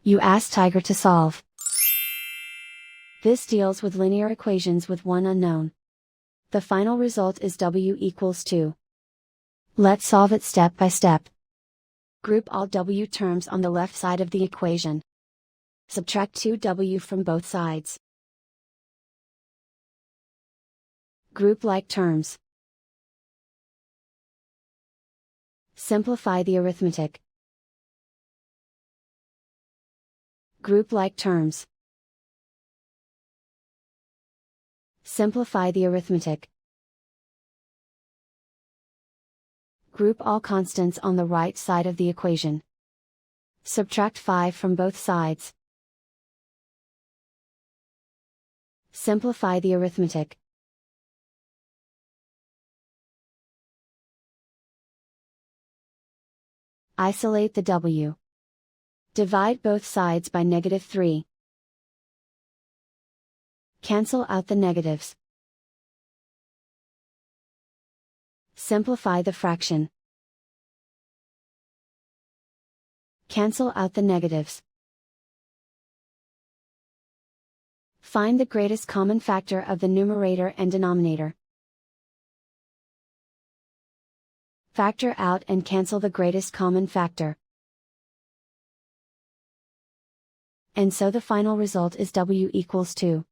You ask Tiger to solve. This deals with linear equations with one unknown. The final result is w equals 2. Let's solve it step by step. Group all w terms on the left side of the equation. Subtract 2w from both sides. Group like terms. Simplify the arithmetic. Group like terms. Simplify the arithmetic. Group all constants on the right side of the equation. Subtract 5 from both sides. Simplify the arithmetic. Isolate the w. Divide both sides by -3. Cancel out the negatives. Simplify the fraction. Cancel out the negatives. Find the greatest common factor of the numerator and denominator. Factor out and cancel the greatest common factor. And so the final result is w equals 2.